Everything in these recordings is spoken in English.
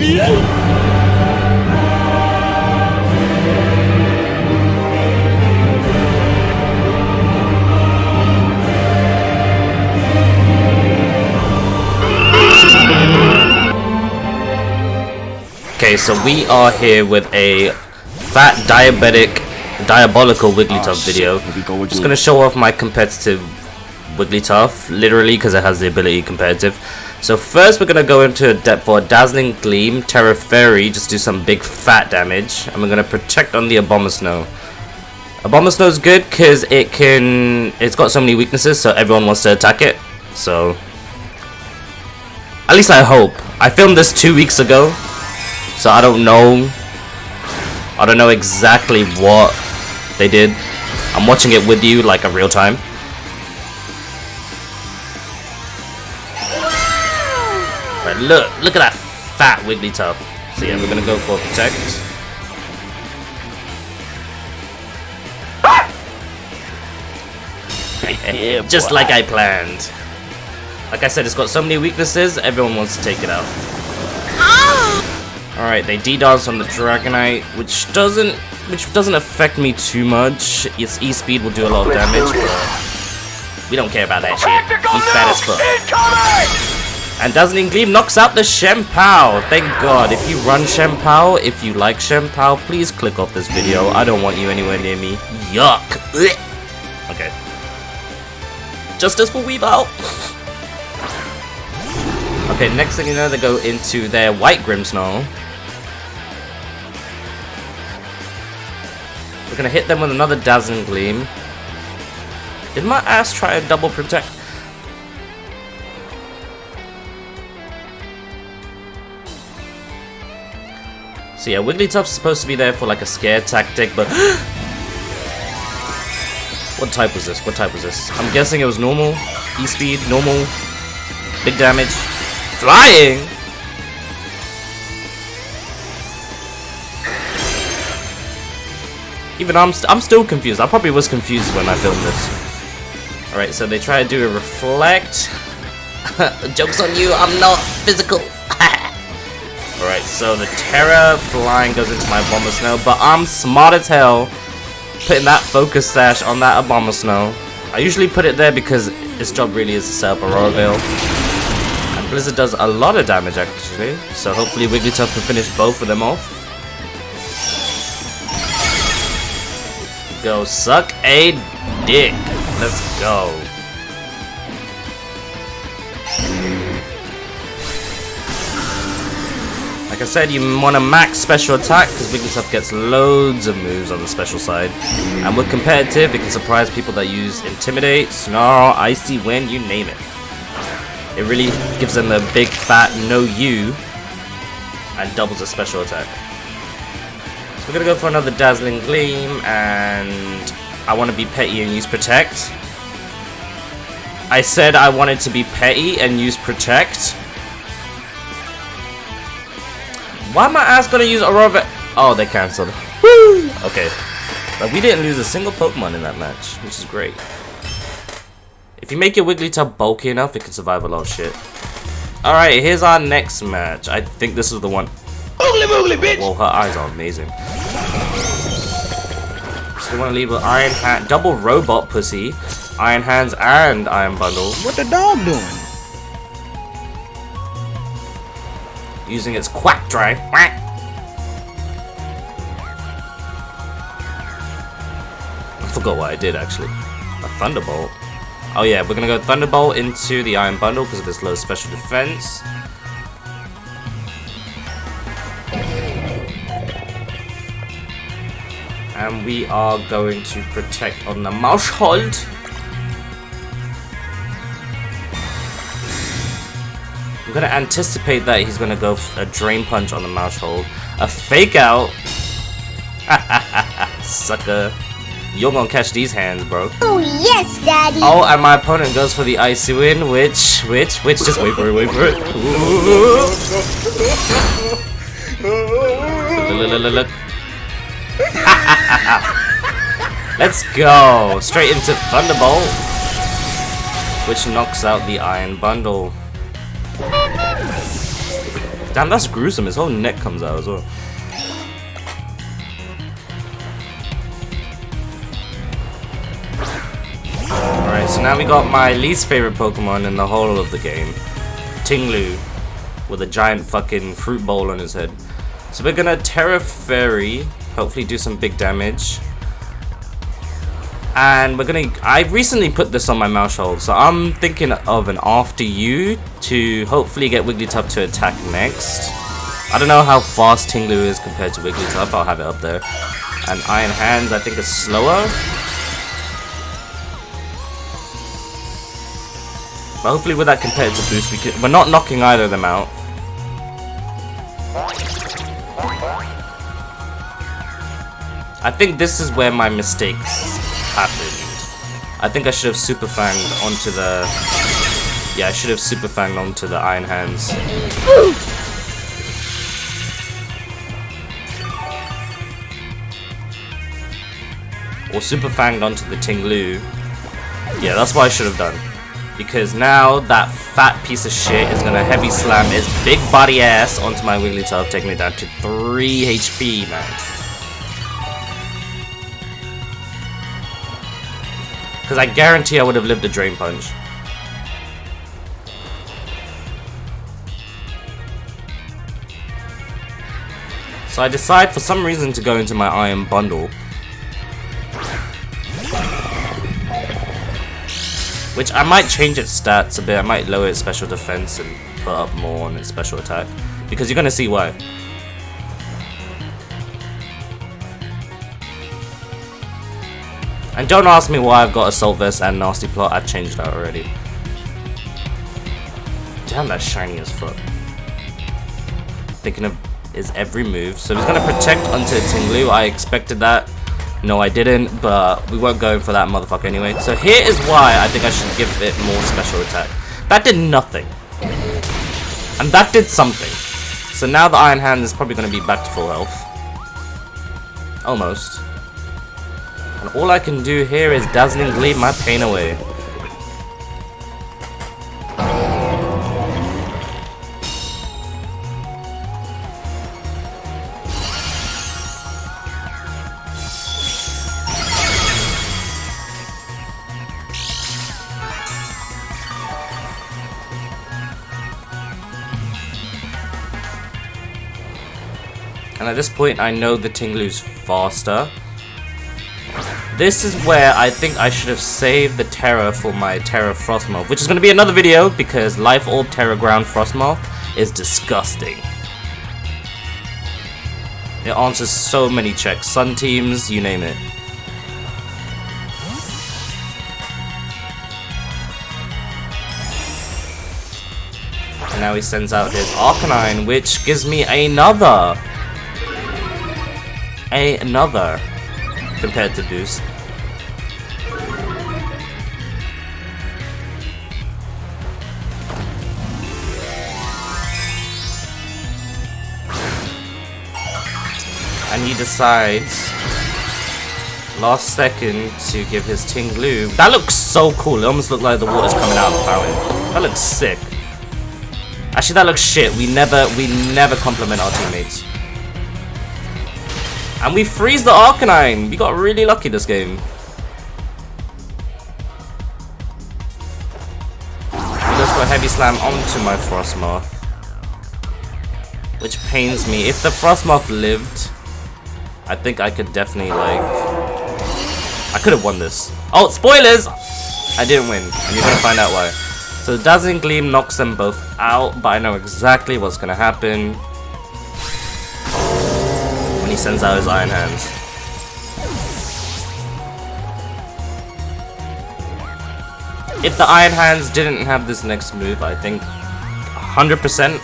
Okay, so we are here with a fat diabolical Wigglytuff video. Just gonna show off my competitive Wigglytuff, literally because it has the ability competitive. So first we're gonna go into a depth for a Dazzling Gleam, Tera Fairy, just do some big fat damage, and we're gonna protect on the Abomasnow. Abomasnow is good because it's got so many weaknesses, so everyone wants to attack it. So at least I hope. I filmed this 2 weeks ago. So I don't know exactly what they did. I'm watching it with you like a real time. Right, look at that fat Wigglytuff. So yeah, we're gonna go for protect. Yeah, just like I planned. Like I said, it's got so many weaknesses, everyone wants to take it out. Alright, they D-dance on the Dragonite, which doesn't affect me too much. Its E-speed will do a lot of damage, but we don't care about that shit. He's fat as fuck. And Dazzling Gleam knocks out the Shempao. Thank God. If you run Shempao, if you like Shempao, please click off this video. I don't want you anywhere near me. Yuck. Okay. Justice for Weavile. Okay, next thing you know, they go into their White Grimmsnarl. We're gonna hit them with another Dazzling Gleam. Did my ass try a double protect? So yeah, Wigglytuff's supposed to be there for like a scare tactic, but what type was this? What type was this? I'm guessing it was normal. E-speed, normal, big damage, flying. Even I'm still confused. I probably was confused when I filmed this. Alright, so they try to do a reflect. Joke's on you, I'm not physical. Alright, so the Tera flying goes into my Abomasnow, but I'm smart as hell putting that focus sash on that Abomasnow. I usually put it there because its job really is to set up Aurora Veil. And Blizzard does a lot of damage actually, so hopefully Wigglytuff can finish both of them off. Go suck a dick. Let's go. Like I said, you want to max special attack because Wigglytuff gets loads of moves on the special side. And with competitive, it can surprise people that use Intimidate, Snarl, Icy Wind, you name it. It really gives them a big fat no you and doubles the special attack. So we're gonna go for another Dazzling Gleam, and I want to be petty and use Protect. I said I wanted to be petty and use Protect. Why am my ass gonna use Aurora? Oh, they cancelled. Woo! Okay, but we didn't lose a single Pokemon in that match, which is great. If you make your Wigglytuff bulky enough, it can survive a lot of shit. Alright, here's our next match. I think this is the one. Boogly, bitch! Whoa, her eyes are amazing. So we want to leave with Iron Hand, double robot pussy, Iron Hands and Iron Bundle. What the dog doing? Using its Quack Drive. Quack. I forgot what I did actually. A Thunderbolt. Oh yeah, we're gonna go Thunderbolt into the Iron Bundle because of this low special defense. And we are going to protect on the Maushold. I'm gonna anticipate that he's gonna go a Drain Punch on the Maushold. A Fake Out. Sucker. You're gonna catch these hands, bro. Oh yes, Daddy. Oh, and my opponent goes for the Icy Wind, which, just wait for it, wait for it. Look. Let's go! Straight into Thunderbolt, which knocks out the Iron Bundle. Damn, that's gruesome. His whole neck comes out as well. Alright, so now we got my least favorite Pokemon in the whole of the game. Tinglu. With a giant fucking fruit bowl on his head. So we're gonna Tera Fairy. Hopefully do some big damage. And we're gonna... I recently put this on my mouse hold, so I'm thinking of an After You to hopefully get Wigglytuff to attack next. I don't know how fast Tinglu is compared to Wigglytuff, I'll have it up there. And Iron Hands I think is slower. But hopefully with that competitive boost we're not knocking either of them out. I think this is where my mistakes happened. I think I should have Super Fanged onto the... Yeah, I should have Super Fanged onto the Iron Hands. Or Super Fanged onto the Tinglu. Yeah, that's what I should have done. Because now that fat piece of shit is gonna heavy slam his big body ass onto my Wigglytuff, taking it down to 3 HP, man. Because I guarantee I would have lived a Drain Punch. So I decide for some reason to go into my Iron Bundle. Which I might change its stats a bit. I might lower its special defense and put up more on its special attack. Because you're going to see why. And don't ask me why I've got Assault Vest and Nasty Plot. I've changed that already. Damn, that's shiny as fuck. Thinking of his every move. So he's going to protect onto Tinglu. I expected that. No, I didn't, but we weren't going for that motherfucker anyway. So here is why I think I should give it more special attack. That did nothing. And that did something. So now the Iron Hand is probably going to be back to full health. Almost. And all I can do here is Dazzling Gleam my pain away. And at this point, I know the Tinglu's faster. This is where I think I should have saved the Tera for my Tera Frostmoth, which is going to be another video because Life Orb Tera Ground Frostmoth is disgusting. It answers so many checks. Sun teams, you name it. And now he sends out his Arcanine, which gives me another competitive boost. And he decides last second to give his Tinglu. That looks so cool. It almost looked like the water's coming out of the fountain. That looks sick. Actually, that looks shit. We never compliment our teammates. And we freeze the Arcanine! We got really lucky this game. He goes for a Heavy Slam onto my Frostmoth. Which pains me. If the Frostmoth lived, I think I could definitely, like... I could have won this. Oh, spoilers! I didn't win, and you're gonna find out why. So the Dazzling Gleam knocks them both out, but I know exactly what's gonna happen. He sends out his Iron Hands. If the Iron Hands didn't have this next move, I think 100%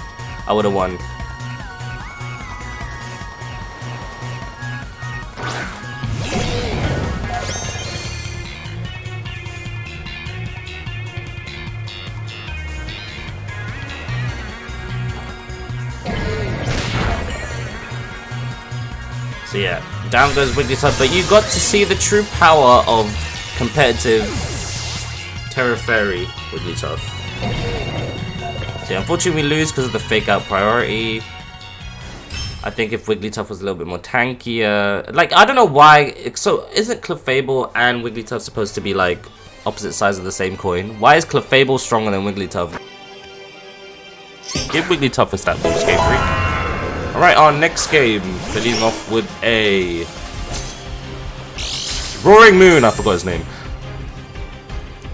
I would have won. So yeah, down goes Wigglytuff, but you got to see the true power of competitive Tera Fairy Wigglytuff. So yeah, unfortunately we lose because of the fake out priority. I think if Wigglytuff was a little bit more tankier, like I don't know why. So isn't Clefable and Wigglytuff supposed to be like opposite sides of the same coin? Why is Clefable stronger than Wigglytuff? Give Wigglytuff a stat boost, Game Freak. Alright, our next game, we're leading off with a Roaring Moon, I forgot his name.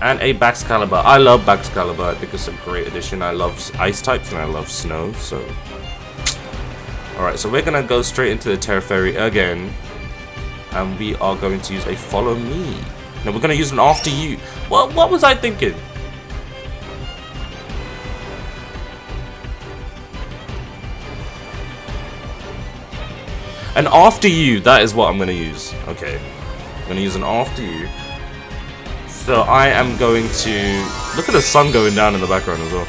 And a Baxcalibur. I love Baxcalibur, I think it's a great addition. I love ice types and I love snow, so. Alright, so we're gonna go straight into the Tera Fairy again. And we are going to use a Follow Me. No, we're gonna use an After You. What was I thinking? An After You, that is what I'm gonna use. Okay. I'm gonna use an After You. So I am going to look at the sun going down in the background as well.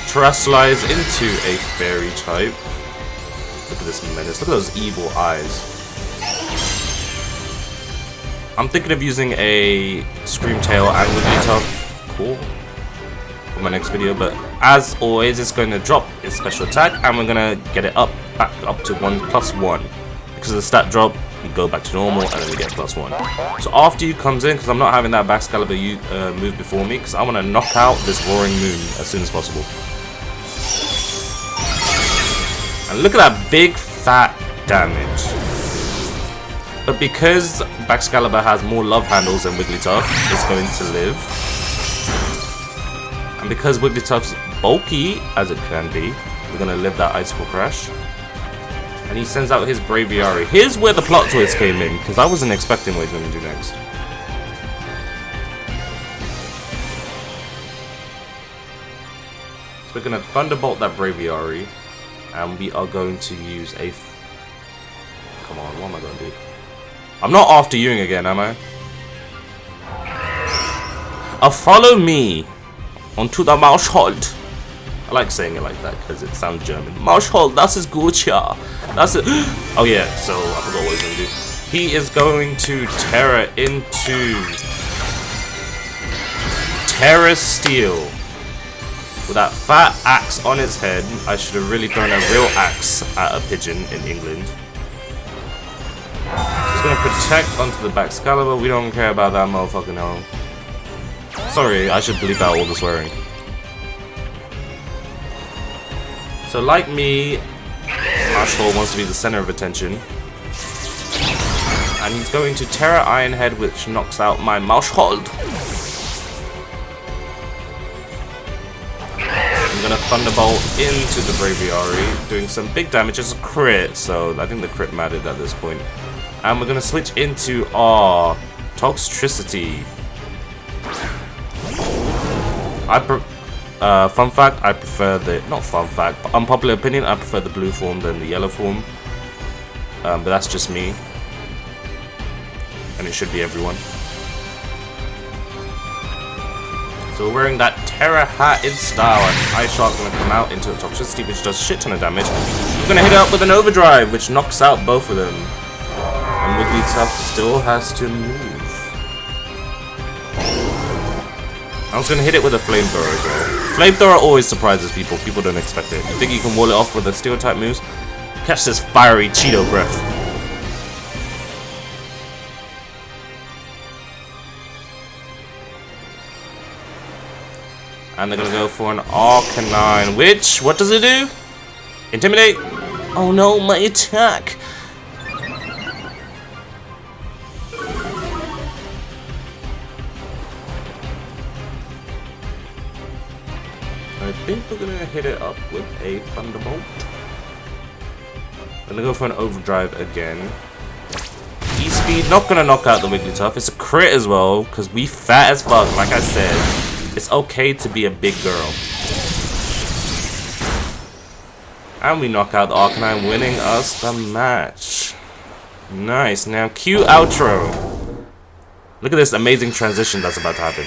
Terrestrialize into a fairy type. Look at this menace. Look at those evil eyes. I'm thinking of using a Screamtail and Wigglytuff core for my next video, but as always, it's going to drop its special attack, and we're going to get it back up to 1+1. Because of the stat drop, we go back to normal, and then we get +1. So after you comes in, because I'm not having that Baxcalibur move before me, because I want to knock out this Roaring Moon as soon as possible. And look at that big fat damage. But because Baxcalibur has more love handles than Wigglytuff, it's going to live. And because Wigglytuff's bulky as it can be, we're going to live that Icicle Crash. And he sends out his Braviary. Here's where the plot twist came in, because I wasn't expecting what he's going to do next. So we're going to Thunderbolt that Braviary. And we are going to use a... Come on, what am I going to do? I'm not after Ewing again, am I? Follow me onto the Mauschhold. I like saying it like that because it sounds German. Mauschhold, das ist gut, ja. That's it. Oh yeah, so I forgot what he's going to do. He is going to Tera into Tera Steel. With that fat axe on its head. I should have really thrown a real axe at a pigeon in England. He's going to protect onto the Baxcalibur. We don't care about that motherfucking hell. Sorry, I should bleep out all the swearing. So like me, Marshall wants to be the center of attention. And he's going to Tera Iron Head, which knocks out my Mauschhold. I'm gonna Thunderbolt into the Braviary, doing some big damage. It's a crit, so I think the crit mattered at this point. And we're gonna switch into our Toxtricity. Fun fact, I prefer the, not fun fact, but unpopular opinion, I prefer the blue form than the yellow form. But that's just me. And it should be everyone. So we're wearing that Tera hat in style, and Ice Shark's gonna come out into the Toxtricity, which does shit ton of damage. We're gonna hit it up with an Overdrive, which knocks out both of them. And Wigglytuff still has to move. I was gonna hit it with a Flamethrower as well. Flamethrower always surprises people. People don't expect it. You think you can wall it off with the Steel type moves? Catch this fiery Cheeto breath. And they're gonna go for an Arcanine, which, what does it do? Intimidate? Oh no, my attack! I think we're gonna hit it up with a Thunderbolt. I'm gonna go for an Overdrive again. E-Speed, not gonna knock out the Wigglytuff. It's a crit as well, because we fat as fuck, like I said. It's okay to be a big girl. And we knock out the Arcanine, winning us the match. Nice. Now cue outro. Look at this amazing transition that's about to happen.